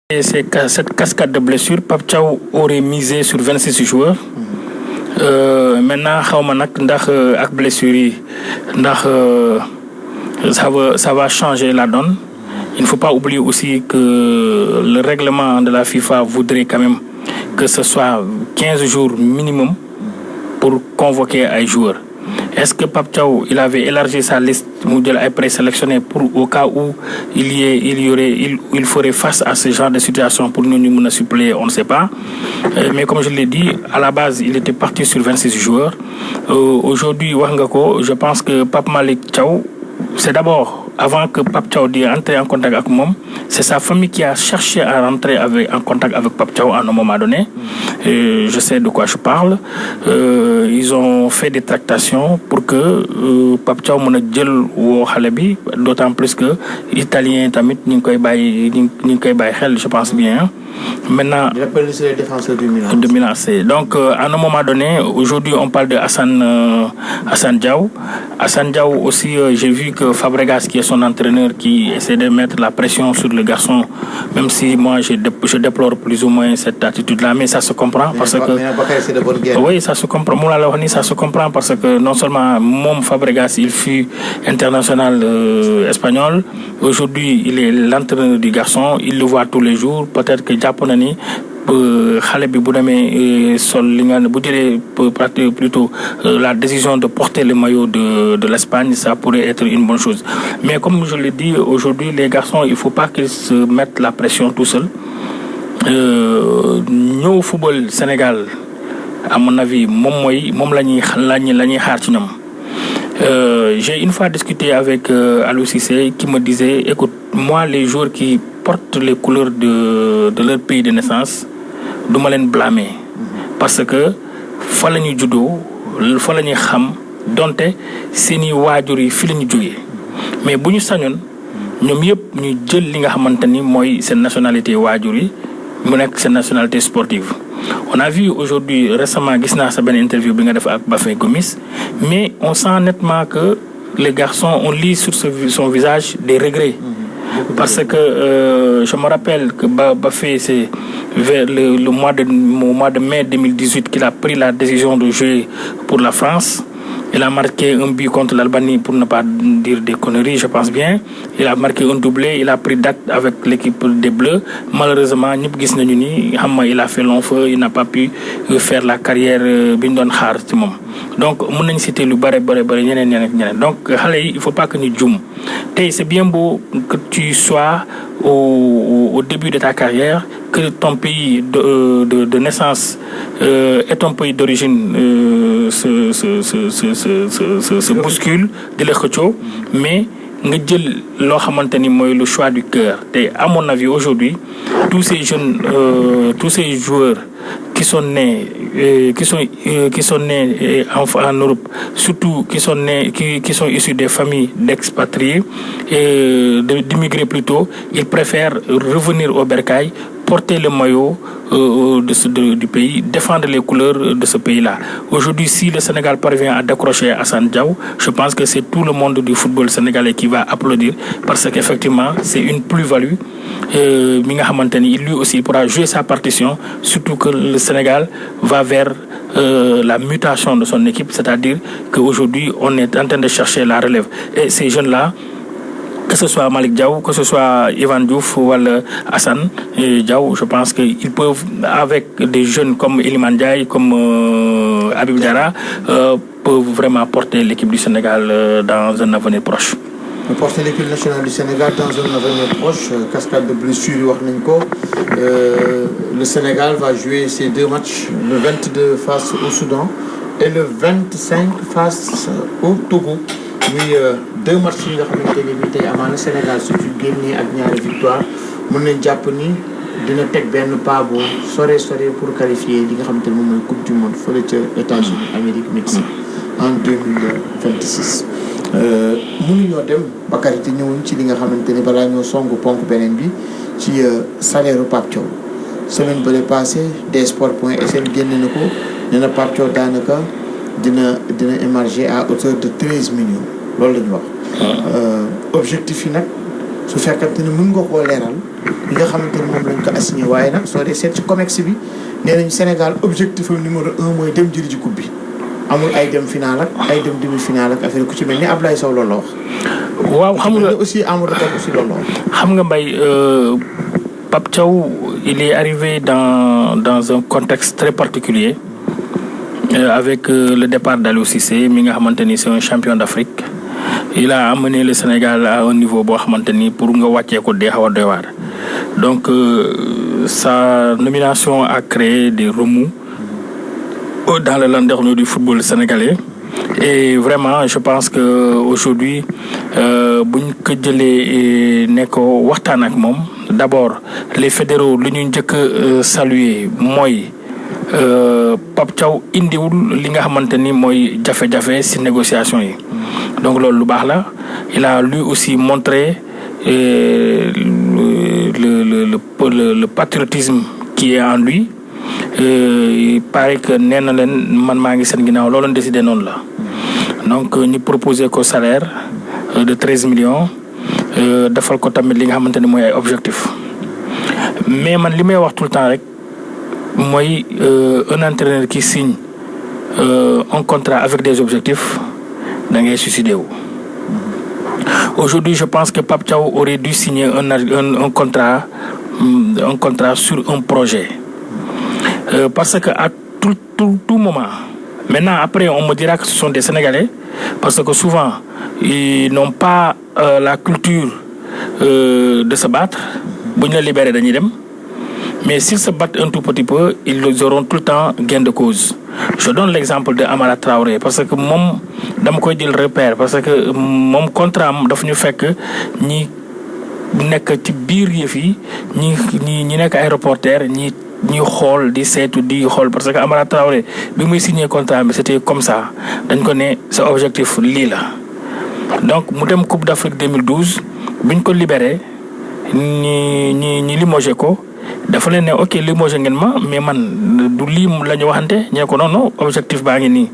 cette cascade de blessures, Pape Thiaw aurait misé sur 26 joueurs. Maintenant, avec blessures, ça va changer la donne. Il ne faut pas oublier aussi que le règlement de la FIFA voudrait quand même que ce soit 15 jours minimum pour convoquer un joueur. Est-ce que Pape Thiaw, il avait élargi sa liste présélectionnée pour au cas où il ferait face à ce genre de situation pour nous suppléer, on ne sait pas. Mais comme je l'ai dit, à la base, il était parti sur 26 joueurs. Aujourd'hui, je pense que Pape Malick Thiaw, c'est d'abord, avant que Pape Thiaw entre en contact avec moi, c'est sa famille qui a cherché à rentrer en contact avec Pape Thiaw à un moment donné. Je sais de quoi je parle. Ils ont fait des tractations pour que Pape Thiaw mën a jël woo xale bi, d'autant plus que italien tamit ñu ngi koy bàyyi xel, je pense bien. Maintenant, je rappelle les défenseurs du Milan. De Milan, c'est. Donc, à un moment donné, aujourd'hui, on parle de Hassan Diaw. Hassan Diaw aussi, j'ai vu que Fabregas, qui est son entraîneur, qui essaie de mettre la pression sur le garçon, même si moi, je déplore plus ou moins cette attitude-là, mais ça se comprend parce que. C'est de bonne guerre. Oui, ça se comprend. Ça se comprend parce que non seulement mon Fabregas, il fut international espagnol. Aujourd'hui, il est l'entraîneur du garçon. Il le voit tous les jours. Peut-être que Japonais, plutôt la décision de porter le maillot de l'Espagne, ça pourrait être une bonne chose. Mais comme je l'ai dit, aujourd'hui, les garçons, il ne faut pas qu'ils se mettent la pression tout seuls. Nous, au football Sénégal, à mon avis, j'ai une fois discuté avec Alou Cissé qui me disait, écoute, moi, les joueurs qui portent les couleurs de leur pays de naissance, je ne les blâmer. Parce que, fa lañu judo, fa lañu xam, donte seeni waajur yi fi lañu jógee. Mais bu ñu sañoon ñoom yëpp ñu jël li nga xamante ni mooy seen nationalité waajur yi mu nekk seen nationalité sportive. On a vu aujourd'hui, récemment, gis naa sa benn interview bi nga def ak Bafé Gomis, mais on sent nettement que les garçons, on lit sur son visage des regrets. Parce que je me rappelle que Bafé, c'est vers le mois de mai 2018 qu'il a pris la décision de jouer pour la France. Il a marqué un but contre l'Albanie, pour ne pas dire des conneries, je pense bien. Il a marqué un doublé, il a pris date avec l'équipe des Bleus. Malheureusement, il a fait long feu, il n'a pas pu faire la carrière Bindon Khar. Donc, on citer le barré. Donc, il ne faut pas que nous jouions. C'est bien beau que tu sois au début de ta carrière, que ton pays de naissance et ton pays d'origine se bousculent de l'écho, mais nga jël loo xamante ni mooy le choix du cœur. Et à mon avis aujourd'hui, tous ces jeunes, tous ces joueurs qui sont nés en Europe, surtout qui sont issus des familles d'expatriés et d'immigrés plutôt, ils préfèrent revenir au bercail, porter le maillot du pays, défendre les couleurs de ce pays-là. Aujourd'hui, si le Sénégal parvient à décrocher Hassan Diaw, je pense que c'est tout le monde du football sénégalais qui va applaudir parce qu'effectivement, c'est une plus-value. Lui aussi pourra jouer sa partition, surtout que le Sénégal va vers la mutation de son équipe, c'est-à-dire qu'aujourd'hui, on est en train de chercher la relève. Et ces jeunes-là, que ce soit Malick Diaw, que ce soit Ivan Diouf ou Hassan Diaw, je pense qu'ils peuvent, avec des jeunes comme Iliman Ndiaye, comme Habib Diarra, peuvent vraiment porter l'équipe du Sénégal dans un avenir proche. Porter l'équipe nationale du Sénégal dans un avenir proche, cascade de blessures, le Sénégal va jouer ses deux matchs, le 22 face au Soudan et le 25 face au Togo. Oui, deux matchs yi nga xamante ne bii tey amaana Sénégal su ci génnee ak ñaari victoire mën nañ jàpp ni dina teg benn pas bu sore pour qualifier li nga xamante ne moom mooy coupe du monde fële ca États-Unis Amérique Mexique en 2026. mënuñoo dem Bakary te ñëwuñ ci li nga xamante ne balaa ñoo songu ponk beneen bi ci salaire Pape Thiaw semaine bële passé dsport.sn génne na ko nee na Pape Thiaw daanaka dina émarger à hauteur de 13 millions. loolu la ñu wax. Objectif yi nag su fekkente ne mën nga koo leeral li nga xamante ni moom lañ ko assigné waaye nag soo dee seet ci COMEX bi nee nañu Sénégal objectif numéro 1 mooy dem jëli ji coupe bi amul ay dem final ak ay dem demi final ak affaire ku ci mel ni Ablaye Sow loolu la wax. waaw xam nga aussi Amadou Ba aussi loolu la wax. xam nga Mbaye Pape Thiaw il est arrivé dans un contexte très particulier avec le départ d'Aliou Cissé mi nga xamante ni c'est un champion d'Afrique. Il a amené le Sénégal à un niveau boo xamante ni pour nga wàccee ko dee xaw a doy waar. Donc sa nomination a créé des remous dans le landerneau du football sénégalais et vraiment je pense que aujourd'hui buñ ko jëlee ne ko waxtaan ak moom d'abord les fédéraux lu ñu njëkk a saluer mooy Pape Thiaw indiwul li nga xamante ni mooy jafe-jafe ci négociation yi. Donc loolu lu baax la il a lui aussi montré le patriotisme qui est en lui. Il paraît que nee na leen man maa ngi seen ginnaaw loolu décidé noonu la donc ñu proposé ko salaire de 13 millions defal ko tamit li nga xamante ni mooy ay objectifs mais man li may wax tout le temps rek mooy un entraîneur qui signe un contrat avec des objectifs da ngay suicider wu. Aujourd'hui je pense que Pape Thiaw aurait dû signer un contrat sur un projet. Parce que à tout moment, maintenant après on me dira que ce sont des Sénégalais, parce que souvent ils n'ont pas la culture de se battre. Bu ñu la libéré dañuy dem, mais s'ils se battent un tout petit peu, ils auront tout le temps gain de cause. Je donne l'exemple de Amara Traoré parce que moom dama koy jël repère parce que moom contrat am daf ñu fekk ñi nekk ci biir yëf yi ñi nekk ay reporter ñi xool di seetu di xool parce que Amara Traoré bi muy signé contrat bi c'était comme ça dañ ko ne sa objectif lii la. Donc mu dem Coupe d'Afrique 2012 biñ ko libéré ñi limogé ko dafa leen ne ok limogé ngeen ma mais man du lii la ñu waxante ñu ne ko non objectif baa ngi nii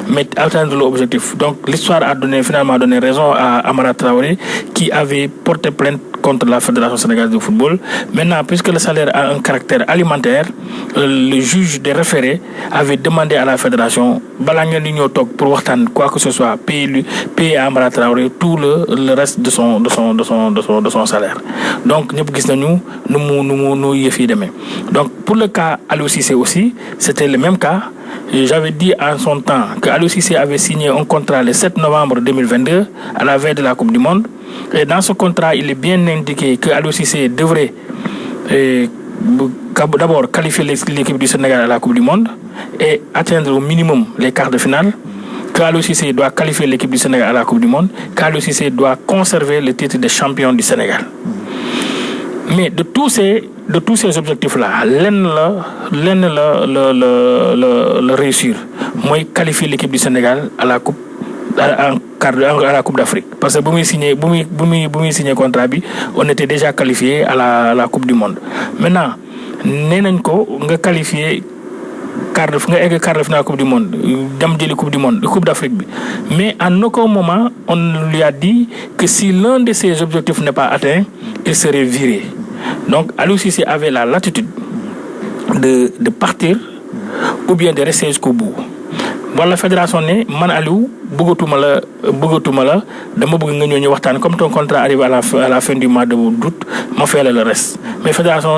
mais atteindre l'objectif. Donc l'histoire a finalement donné raison à Amara Traoré qui avait porté plainte contre la Fédération sénégalaise de football. Maintenant, puisque le salaire a un caractère alimentaire, le juge des référés avait demandé à la Fédération balaa ngeen di ñëw toog pour waxtaan quoi que ce soit payer à Amara Traoré tout le reste de son salaire. Donc ñëpp gis nañu nu yëf yi demee. Donc pour le cas Aliou Cissé aussi, c'était le même cas. J'avais dit en son temps que Aliou Cissé avait signé un contrat le 7 novembre 2022 à la veille de la Coupe du Monde. Et dans ce contrat, il est bien indiqué que Aliou Cissé devrait d'abord qualifier l'équipe du Sénégal à la Coupe du Monde et atteindre au minimum les quarts de finale. Aliou Cissé doit qualifier l'équipe du Sénégal à la Coupe du Monde. Aliou Cissé doit conserver le titre de champion du Sénégal. Mais de tous ces objectifs-là, l'un la réussir. Moi, qualifier l'équipe du Sénégal à la Coupe à la Coupe d'Afrique. Parce que bu muy signé contrat bi, on était déjà qualifié à la Coupe du Monde. Maintenant, nee nañ ko nga qualifié quart de finale Coupe du Monde, dem jëli Coupe du Monde, Coupe d'Afrique bi. Mais en aucun moment on lui a dit que si l'un de ces objectifs n'est pas atteint, il serait viré. Donc Aliou Cissé avait la latitude de partir ou bien de rester jusqu'au bout. Voilà, la fédération ne man Aliou bëggatuma la dama bëgg nga ñëw ñu waxtaan comme ton contrat arrive à la fin du mois d'août ma fais le reste. Mais fédération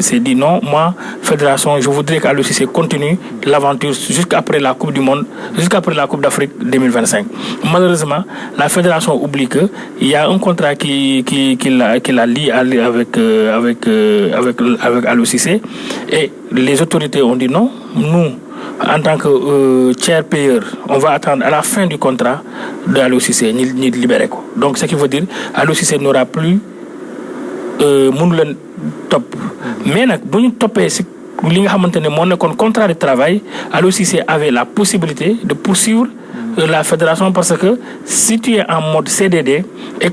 s'est dit non, moi fédération je voudrais qu'Aliou Cissé continue l'aventure jusqu'après la Coupe du Monde, jusqu'après la Coupe d'Afrique 2025. Malheureusement, la fédération oublie que il y a un contrat qui la lie avec Aliou Cissé et les autorités ont dit non, nous en tant que tiers payeur, on va attendre à la fin du contrat de Aliou Cissé ni libérer ko. Donc ce qui veut dire Aliou Cissé n'aura plus mënu leen topp. Mais nag bu ñu toppee si li nga xamante ne moo nekkoon contrat de travail, Aliou Cissé avait la possibilité de poursuivre la fédération parce que si tu es en mode CDD et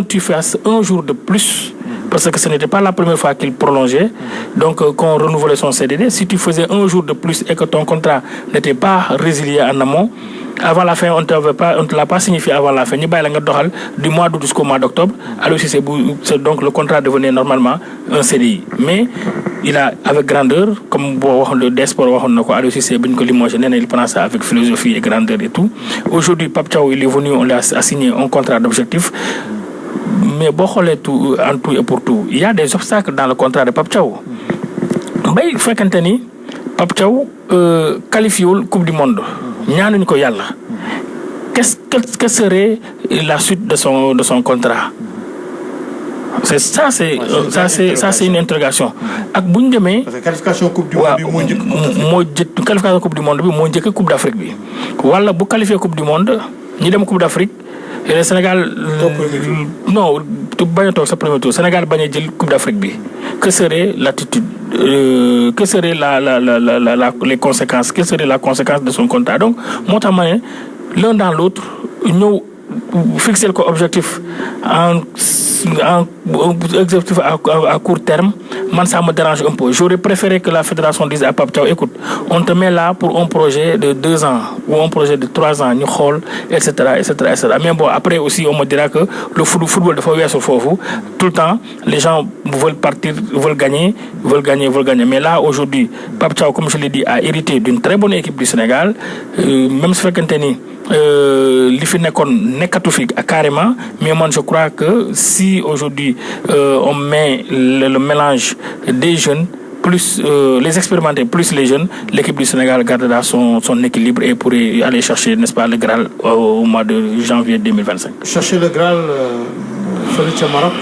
tu fasses un jour de plus, parce que ce n'était pas la première fois qu'il prolongeait, donc qu'on renouvelait son CDD, si tu faisais un jour de plus et que ton contrat n'était pas résilié en amont, avant la fin on te l'a pas signifié avant la fin ñu bàyyi la nga doxal du mois d'août jusqu'au mois d'octobre Aliou Cissé donc le contrat devenait normalement un CDI mais il a avec grandeur comme boo waxoon le Desport waxoon na ko Aliou Cissé bi ñu ko limogé nee na il prend ça avec philosophie et grandeur et tout aujourd'hui Pape Thiaw il est venu on lui a assigné un contrat d'objectif mais boo xoolee tout en tout et pour tout il y a des obstacles dans le contrat de Pape Thiaw bay fekkante ni Pape Thiaw qualifiéwul coupe du monde ñaanuñu ko yàlla que serait la suite de son contrat c'est ça c'est une interrogation ak bu ñu demee. parce que qualification coupe du monde bi qualification coupe du monde bi moo njëkk coupe d'Afrique bi wala bu qualifié coupe du monde ñu dem coupe d'Afrique et le Sénégal. non bañ a toog sa premier tour Sénégal bañ a jël coupe d'Afrique bi que serait l'attitude que serait les conséquences quelle serait la conséquence de son contrat donc moo tax ma ne l'un dans l'autre ñëw fixer ko objectif objectif à court terme man ça me dérange un peu j'aurais préféré que la fédération dise à Pape Thiaw écoute on te met là pour un projet de 2 ans ou un projet de 3 ans ñu xool et cetera mais bon après aussi on me dira que le football dafa weesu foofu tout le temps les gens veulent partir veulent gagner mais là aujourd'hui Pape Thiaw comme je l'ai dit a hérité d'une très bonne équipe du Sénégal même su fekkente ni li fi nekkoon nekkatu fi carrément mais man je crois que si aujourd'hui on met le mélange des jeunes plus les expérimentés plus les jeunes l'équipe du Sénégal gardera son équilibre et pourrait aller chercher n'est-ce pas le Graal au mois de janvier 2025. Chercher le Graal fële ca Maroc.